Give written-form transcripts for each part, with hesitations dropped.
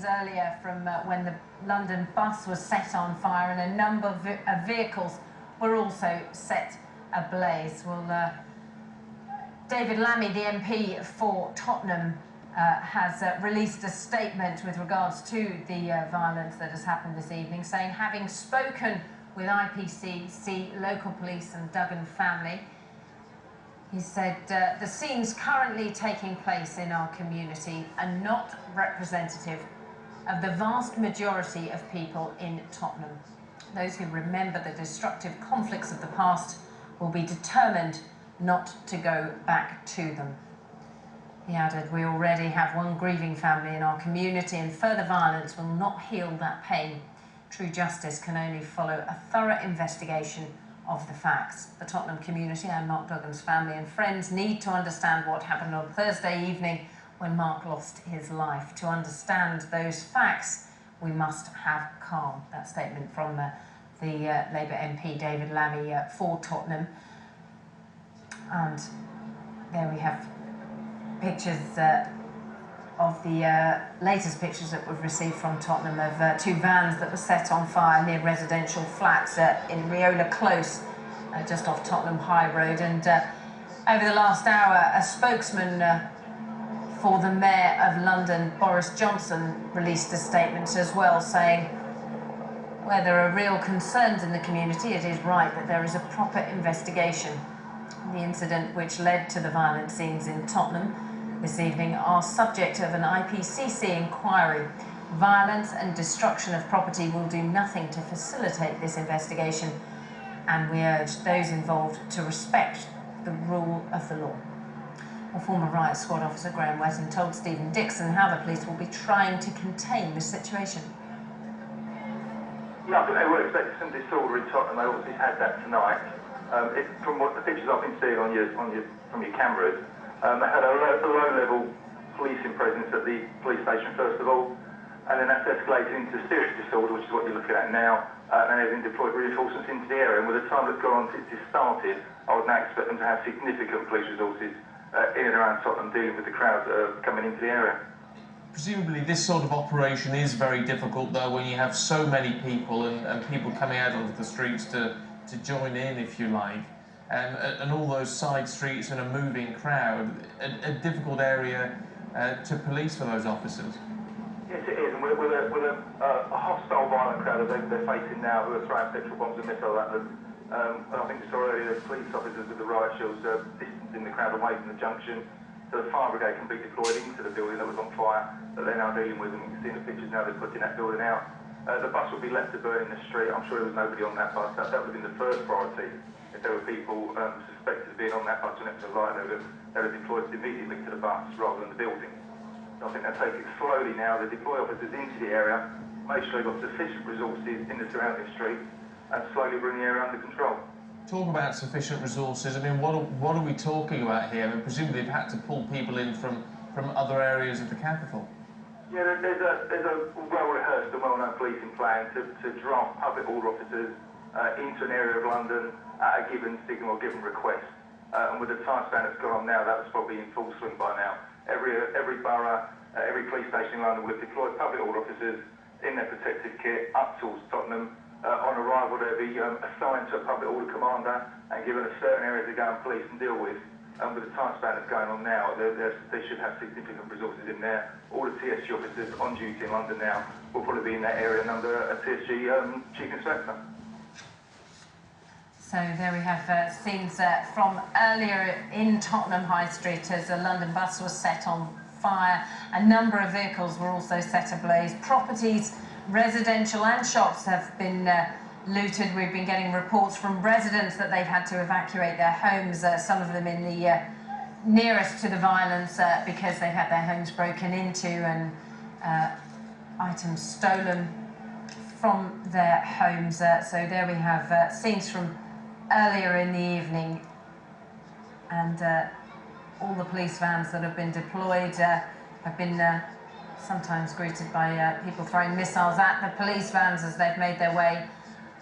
Earlier from when the London bus was set on fire and a number of vehicles were also set ablaze. Well, David Lammy, the MP for Tottenham, has released a statement with regards to the violence that has happened this evening, saying, having spoken with IPCC, local police and Duggan family, he said, the scenes currently taking place in our community are not representative of the vast majority of people in Tottenham. Those who remember the destructive conflicts of the past will be determined not to go back to them. He added, we already have one grieving family in our community and further violence will not heal that pain. True justice can only follow a thorough investigation of the facts. The Tottenham community and Mark Duggan's family and friends need to understand what happened on Thursday evening when Mark lost his life. To understand those facts, we must have calm. That statement from the Labour MP David Lammy for Tottenham. And there we have pictures of the latest pictures that we've received from Tottenham of two vans that were set on fire near residential flats in Riots Close, just off Tottenham High Road. And over the last hour, a spokesman for the Mayor of London, Boris Johnson, released a statement as well, saying, where there are real concerns in the community, it is right that there is a proper investigation. The incident which led to the violent scenes in Tottenham this evening are subject of an IPCC inquiry. Violence and destruction of property will do nothing to facilitate this investigation, and we urge those involved to respect the rule of the law. A former riot squad officer, Graham Wetton, told Stephen Dixon how the police will be trying to contain the situation. Yeah, I think they were expecting some disorder in Tottenham. They obviously had that tonight. From what the pictures I've been seeing from your cameras, they had a low-level policing presence at the police station first of all, and then that's escalated into serious disorder, which is what you're looking at now. And they've been deployed reinforcements into the area, and with the time that's gone on since it started, I would now expect them to have significant police resources in and around Tottenham dealing with the crowds that are coming into the area. Presumably this sort of operation is very difficult though when you have so many people and people coming out onto the streets to join in, if you like, and all those side streets and a moving crowd, a difficult area to police for those officers. Yes, it is, and with a hostile, violent crowd that they're facing now, who are throwing petrol bombs and missiles at them. And I think we saw earlier the police officers with the riot shields distancing the crowd away from the junction, so the fire brigade can be deployed into the building that was on fire that they're now dealing with, and you can see in the pictures now they're putting that building out. The bus would be left to burn in the street. I'm sure there was nobody on that bus. That would have been the first priority. If there were people suspected of being on that bus when it was alight, they would have deployed immediately to the bus rather than the building. So I think they're taking it slowly now. They deploy officers into the area, make sure they've got sufficient resources in the surrounding streets, and slowly bring the area under control. Talk about sufficient resources. I mean, what are we talking about here? I mean, presumably they've had to pull people in from other areas of the capital. Yeah, there's a well-rehearsed and well-known policing plan to draft public order officers into an area of London at a given signal or given request. And with the time span that's gone on now, that's probably in full swing by now. Every borough, every police station in London will have deployed public order officers in their protective kit up towards Tottenham. On arrival, they'll be assigned to a public order commander and given a certain area to go and police and deal with. And with the time span that's going on now, they should have significant resources in there. All the TSG officers on duty in London now will probably be in that area and under a TSG Chief Inspector. So there we have scenes from earlier in Tottenham High Street as a London bus was set on fire. A number of vehicles were also set ablaze. Properties, residential and shops have been looted. We've been getting reports from residents that they've had to evacuate their homes, some of them in the nearest to the violence because they've had their homes broken into and items stolen from their homes. So there we have scenes from earlier in the evening, and all the police vans that have been deployed have been sometimes greeted by people throwing missiles at the police vans as they've made their way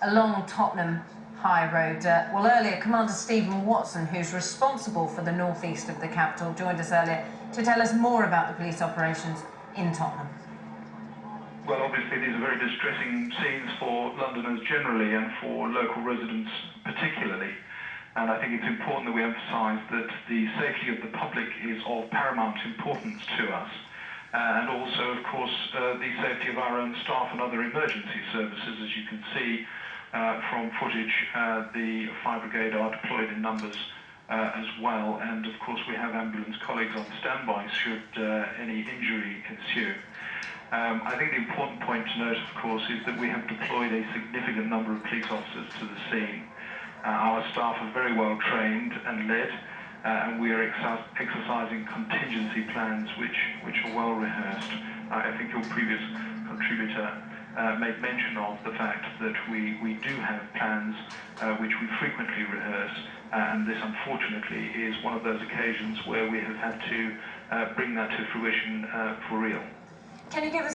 along Tottenham High Road. Well, earlier, Commander Stephen Watson, who's responsible for the northeast of the capital, joined us earlier to tell us more about the police operations in Tottenham. Well, obviously these are very distressing scenes for Londoners generally and for local residents particularly. And I think it's important that we emphasise that the safety of the public is of paramount importance to us. And also, of course, the safety of our own staff and other emergency services. As you can see from footage, the fire brigade are deployed in numbers as well. And of course, we have ambulance colleagues on standby should any injury ensue. I think the important point to note, of course, is that we have deployed a significant number of police officers to the scene. Our staff are very well trained and led, and we are exercising contingency plans which are well rehearsed. I think your previous contributor made mention of the fact that we do have plans which we frequently rehearse, and this unfortunately is one of those occasions where we have had to bring that to fruition for real. Can you give us